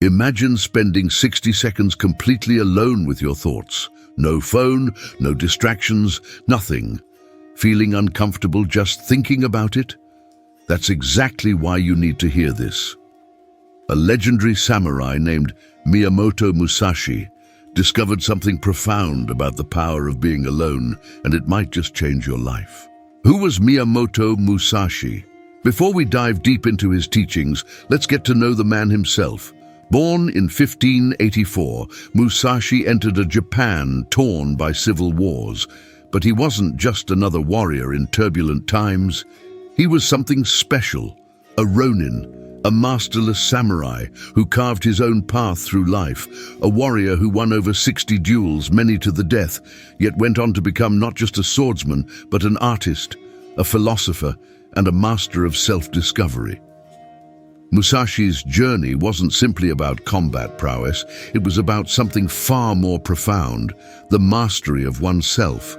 Imagine spending 60 seconds completely alone with your thoughts. No phone, no distractions, nothing. Feeling uncomfortable just thinking about it? That's exactly why you need to hear this. A legendary samurai named Miyamoto Musashi discovered something profound about the power of being alone, and it might just change your life. Who was Miyamoto Musashi? Before we dive deep into his teachings, let's get to know the man himself. Born in 1584, Musashi entered a Japan torn by civil wars. But he wasn't just another warrior in turbulent times. He was something special, a ronin, a masterless samurai who carved his own path through life, a warrior who won over 60 duels, many to the death, yet went on to become not just a swordsman, but an artist, a philosopher, and a master of self-discovery. Musashi's journey wasn't simply about combat prowess, it was about something far more profound, the mastery of oneself.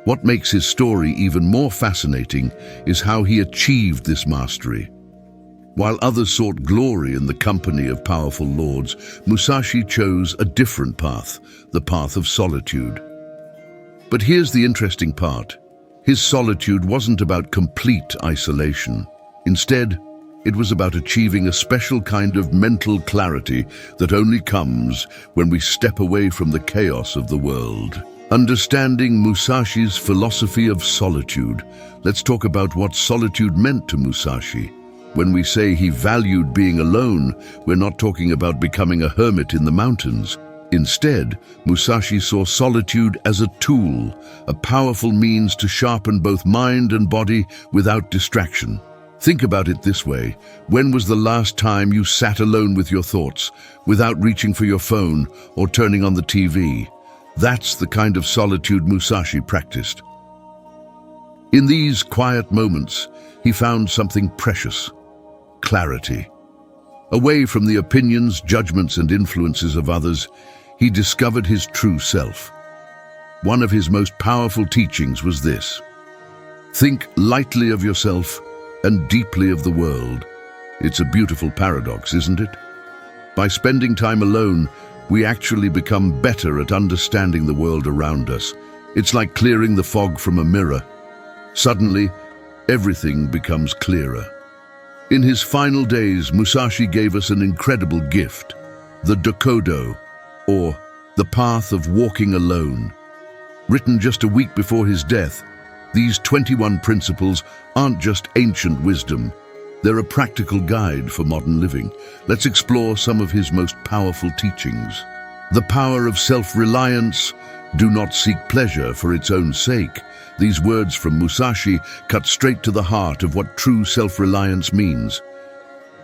What makes his story even more fascinating is how he achieved this mastery. While others sought glory in the company of powerful lords, Musashi chose a different path, the path of solitude. But here's the interesting part. His solitude wasn't about complete isolation. Instead, it was about achieving a special kind of mental clarity that only comes when we step away from the chaos of the world. Understanding Musashi's philosophy of solitude, let's talk about what solitude meant to Musashi. When we say he valued being alone, we're not talking about becoming a hermit in the mountains. Instead, Musashi saw solitude as a tool, a powerful means to sharpen both mind and body without distraction. Think about it this way. When was the last time you sat alone with your thoughts, without reaching for your phone or turning on the TV? That's the kind of solitude Musashi practiced. In these quiet moments, he found something precious: clarity. Away from the opinions, judgments, and influences of others, he discovered his true self. One of his most powerful teachings was this: think lightly of yourself and deeply of the world. It's a beautiful paradox, isn't it? By spending time alone, we actually become better at understanding the world around us. It's like clearing the fog from a mirror. Suddenly, everything becomes clearer. In his final days, Musashi gave us an incredible gift, the Dokudo, or the path of walking alone. Written just a week before his death, these 21 principles aren't just ancient wisdom. They're a practical guide for modern living. Let's explore some of his most powerful teachings. The power of self-reliance. Do not seek pleasure for its own sake. These words from Musashi cut straight to the heart of what true self-reliance means.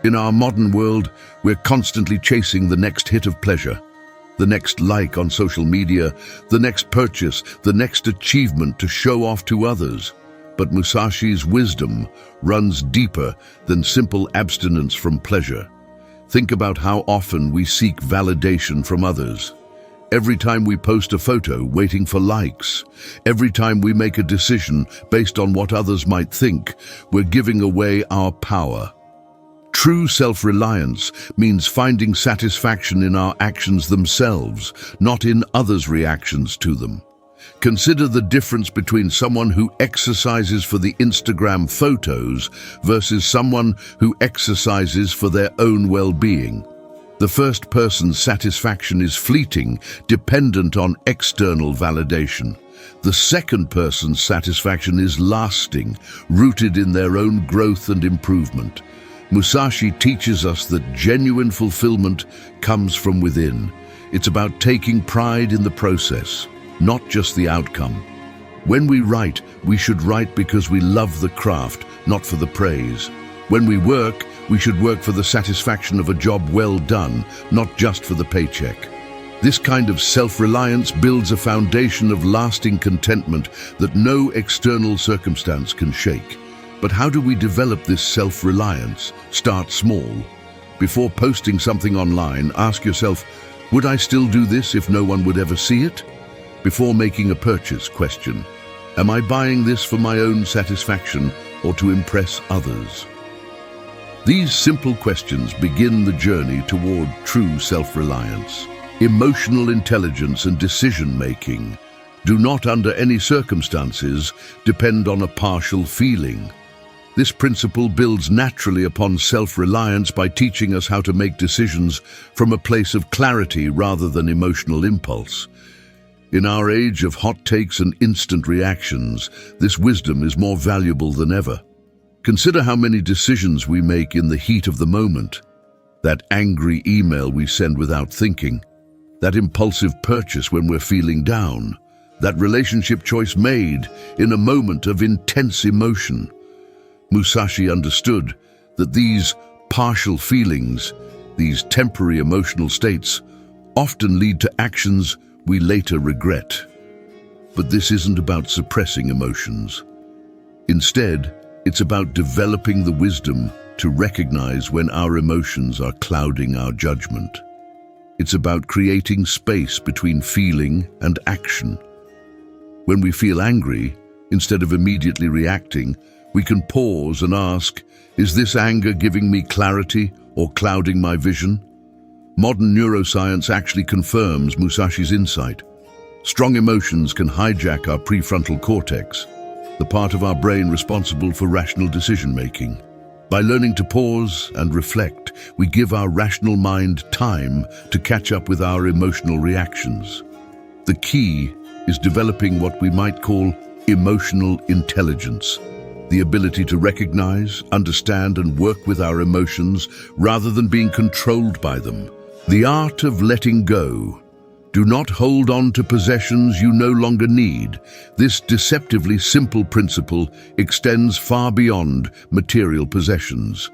In our modern world, we're constantly chasing the next hit of pleasure, the next like on social media, the next purchase, the next achievement to show off to others. But Musashi's wisdom runs deeper than simple abstinence from pleasure. Think about how often we seek validation from others. Every time we post a photo waiting for likes, every time we make a decision based on what others might think, we're giving away our power. True self-reliance means finding satisfaction in our actions themselves, not in others' reactions to them. Consider the difference between someone who exercises for the Instagram photos versus someone who exercises for their own well-being. The first person's satisfaction is fleeting, dependent on external validation. The second person's satisfaction is lasting, rooted in their own growth and improvement. Musashi teaches us that genuine fulfillment comes from within. It's about taking pride in the process, not just the outcome. When we write, we should write because we love the craft, not for the praise. When we work, we should work for the satisfaction of a job well done, not just for the paycheck. This kind of self-reliance builds a foundation of lasting contentment that no external circumstance can shake. But how do we develop this self-reliance? Start small. Before posting something online, ask yourself, would I still do this if no one would ever see it? Before making a purchase, question, am I buying this for my own satisfaction or to impress others? These simple questions begin the journey toward true self-reliance. Emotional intelligence and decision-making do not, under any circumstances, depend on a partial feeling. This principle builds naturally upon self-reliance by teaching us how to make decisions from a place of clarity rather than emotional impulse. In our age of hot takes and instant reactions, this wisdom is more valuable than ever. Consider how many decisions we make in the heat of the moment. That angry email we send without thinking. That impulsive purchase when we're feeling down. That relationship choice made in a moment of intense emotion. Musashi understood that these partial feelings, these temporary emotional states, often lead to actions we later regret. But this isn't about suppressing emotions. Instead, it's about developing the wisdom to recognize when our emotions are clouding our judgment. It's about creating space between feeling and action. When we feel angry, instead of immediately reacting, we can pause and ask, is this anger giving me clarity or clouding my vision? Modern neuroscience actually confirms Musashi's insight. Strong emotions can hijack our prefrontal cortex, the part of our brain responsible for rational decision-making. By learning to pause and reflect, we give our rational mind time to catch up with our emotional reactions. The key is developing what we might call emotional intelligence, the ability to recognize, understand, and work with our emotions rather than being controlled by them. The art of letting go. Do not hold on to possessions you no longer need. This deceptively simple principle extends far beyond material possessions.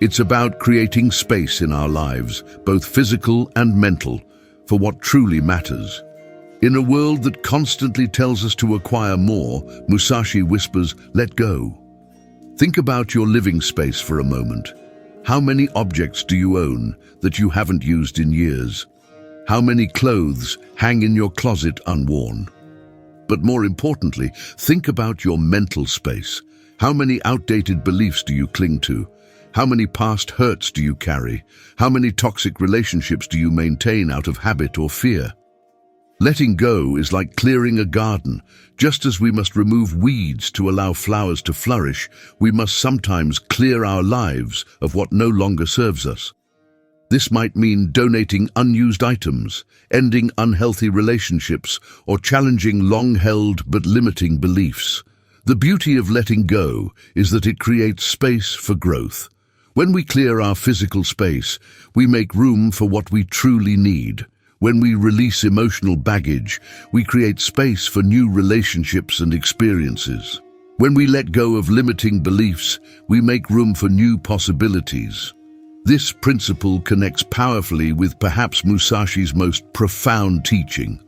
It's about creating space in our lives, both physical and mental, for what truly matters. In a world that constantly tells us to acquire more, Musashi whispers, let go. Think about your living space for a moment. How many objects do you own that you haven't used in years? How many clothes hang in your closet unworn? But more importantly, think about your mental space. How many outdated beliefs do you cling to? How many past hurts do you carry? How many toxic relationships do you maintain out of habit or fear? Letting go is like clearing a garden. Just as we must remove weeds to allow flowers to flourish, we must sometimes clear our lives of what no longer serves us. This might mean donating unused items, ending unhealthy relationships, or challenging long-held but limiting beliefs. The beauty of letting go is that it creates space for growth. When we clear our physical space, we make room for what we truly need. When we release emotional baggage, we create space for new relationships and experiences. When we let go of limiting beliefs, we make room for new possibilities. This principle connects powerfully with perhaps Musashi's most profound teaching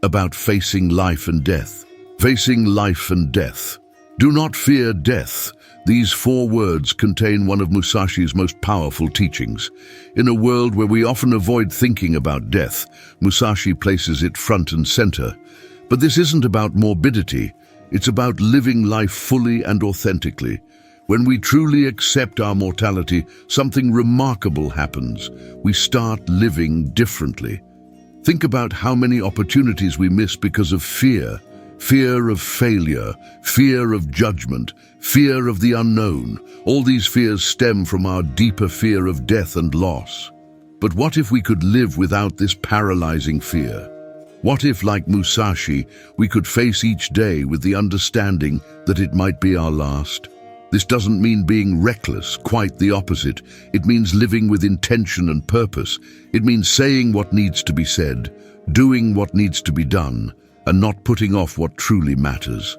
about facing life and death. Facing life and death. Do not fear death. These 4 words contain one of Musashi's most powerful teachings. In a world where we often avoid thinking about death, Musashi places it front and center. But this isn't about morbidity. It's about living life fully and authentically. When we truly accept our mortality, something remarkable happens. We start living differently. Think about how many opportunities we miss because of fear. Fear of failure, fear of judgment, fear of the unknown. All these fears stem from our deeper fear of death and loss. But what if we could live without this paralyzing fear? What if, like Musashi, we could face each day with the understanding that it might be our last? This doesn't mean being reckless, quite the opposite. It means living with intention and purpose. It means saying what needs to be said, doing what needs to be done, and not putting off what truly matters.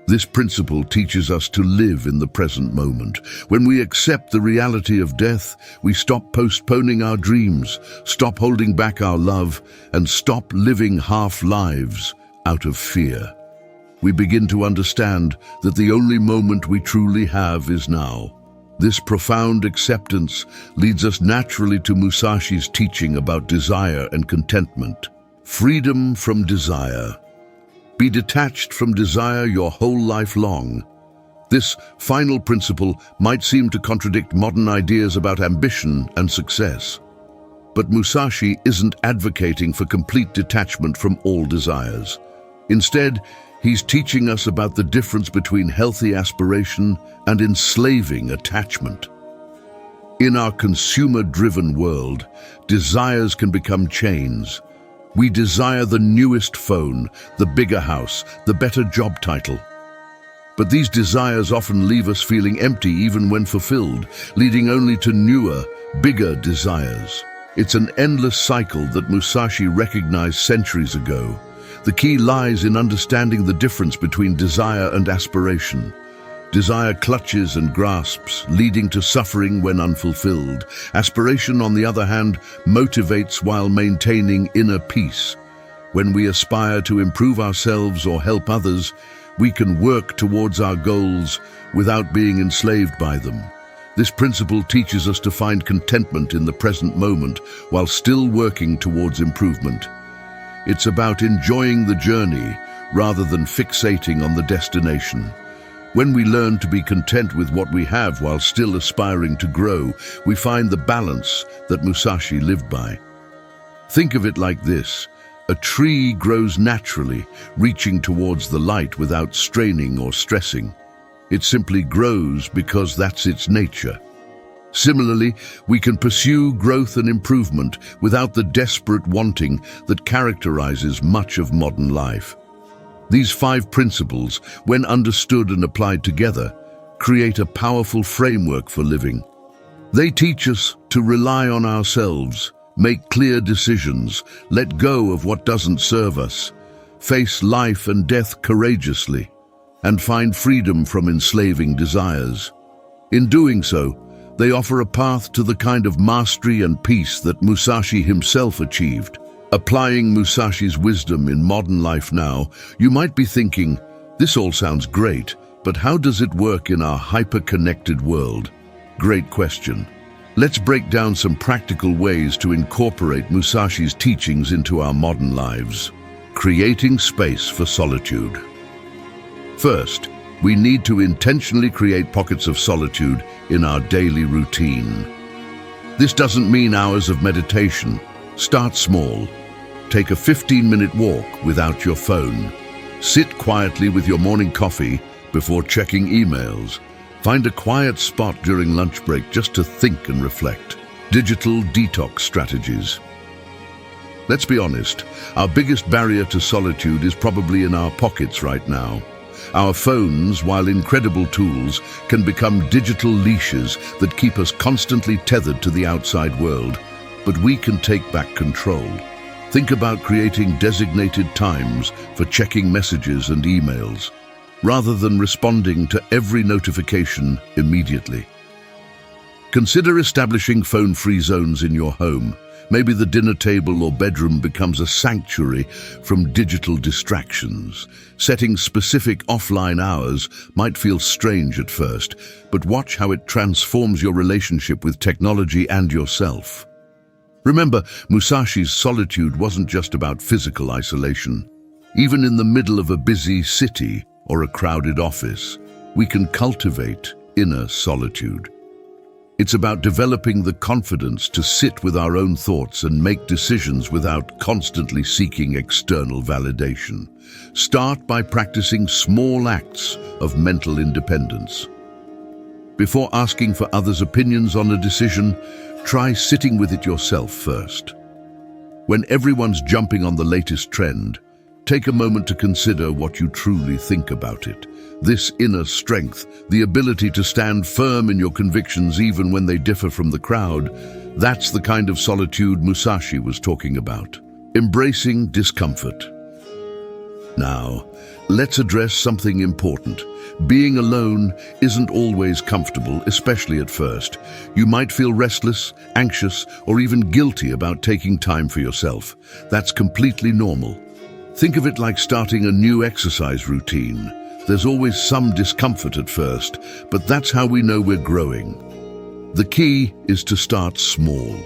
This principle teaches us to live in the present moment. When we accept the reality of death, we stop postponing our dreams, stop holding back our love, and stop living half lives out of fear. We begin to understand that the only moment we truly have is now. This profound acceptance leads us naturally to Musashi's teaching about desire and contentment. Freedom from desire. Be detached from desire your whole life long. This final principle might seem to contradict modern ideas about ambition and success. But Musashi isn't advocating for complete detachment from all desires. Instead, he's teaching us about the difference between healthy aspiration and enslaving attachment. In our consumer-driven world, desires can become chains. We desire the newest phone, the bigger house, the better job title. But these desires often leave us feeling empty even when fulfilled, leading only to newer, bigger desires. It's an endless cycle that Musashi recognized centuries ago. The key lies in understanding the difference between desire and aspiration. Desire clutches and grasps, leading to suffering when unfulfilled. Aspiration, on the other hand, motivates while maintaining inner peace. When we aspire to improve ourselves or help others, we can work towards our goals without being enslaved by them. This principle teaches us to find contentment in the present moment while still working towards improvement. It's about enjoying the journey rather than fixating on the destination. When we learn to be content with what we have while still aspiring to grow, we find the balance that Musashi lived by. Think of it like this. A tree grows naturally, reaching towards the light without straining or stressing. It simply grows because that's its nature. Similarly, we can pursue growth and improvement without the desperate wanting that characterizes much of modern life. These 5 principles, when understood and applied together, create a powerful framework for living. They teach us to rely on ourselves, make clear decisions, let go of what doesn't serve us, face life and death courageously, and find freedom from enslaving desires. In doing so, they offer a path to the kind of mastery and peace that Musashi himself achieved. Applying Musashi's wisdom in modern life now, you might be thinking, this all sounds great, but how does it work in our hyper-connected world? Great question. Let's break down some practical ways to incorporate Musashi's teachings into our modern lives. Creating space for solitude. First, we need to intentionally create pockets of solitude in our daily routine. This doesn't mean hours of meditation. Start small. Take a 15-minute walk without your phone. Sit quietly with your morning coffee before checking emails. Find a quiet spot during lunch break just to think and reflect. Digital detox strategies. Let's be honest, our biggest barrier to solitude is probably in our pockets right now. Our phones, while incredible tools, can become digital leashes that keep us constantly tethered to the outside world. But we can take back control. Think about creating designated times for checking messages and emails, rather than responding to every notification immediately. Consider establishing phone-free zones in your home. Maybe the dinner table or bedroom becomes a sanctuary from digital distractions. Setting specific offline hours might feel strange at first, but watch how it transforms your relationship with technology and yourself. Remember, Musashi's solitude wasn't just about physical isolation. Even in the middle of a busy city or a crowded office, we can cultivate inner solitude. It's about developing the confidence to sit with our own thoughts and make decisions without constantly seeking external validation. Start by practicing small acts of mental independence. Before asking for others' opinions on a decision, try sitting with it yourself first. When everyone's jumping on the latest trend, take a moment to consider what you truly think about it. This inner strength, the ability to stand firm in your convictions even when they differ from the crowd, that's the kind of solitude Musashi was talking about. Embracing discomfort. Now, let's address something important. Being alone isn't always comfortable, especially at first. You might feel restless, anxious, or even guilty about taking time for yourself. That's completely normal. Think of it like starting a new exercise routine. There's always some discomfort at first, but that's how we know we're growing. The key is to start small.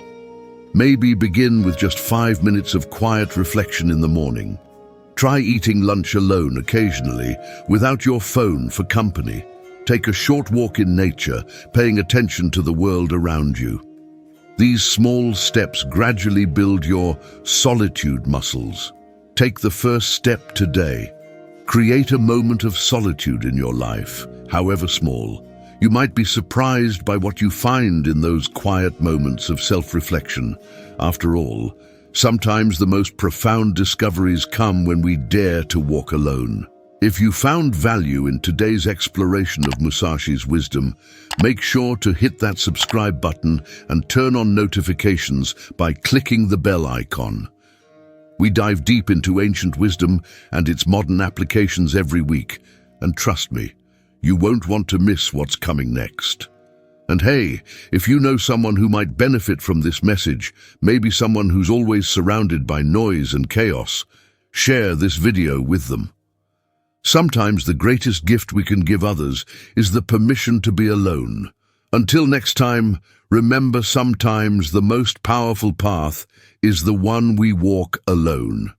Maybe begin with just 5 minutes of quiet reflection in the morning. Try eating lunch alone occasionally, without your phone for company. Take a short walk in nature, paying attention to the world around you. These small steps gradually build your solitude muscles. Take the first step today. Create a moment of solitude in your life, however small. You might be surprised by what you find in those quiet moments of self-reflection. After all, sometimes the most profound discoveries come when we dare to walk alone. If you found value in today's exploration of Musashi's wisdom, make sure to hit that subscribe button and turn on notifications by clicking the bell icon. We dive deep into ancient wisdom and its modern applications every week, and trust me, you won't want to miss what's coming next. And hey, if you know someone who might benefit from this message, maybe someone who's always surrounded by noise and chaos, share this video with them. Sometimes the greatest gift we can give others is the permission to be alone. Until next time, remember, sometimes the most powerful path is the one we walk alone.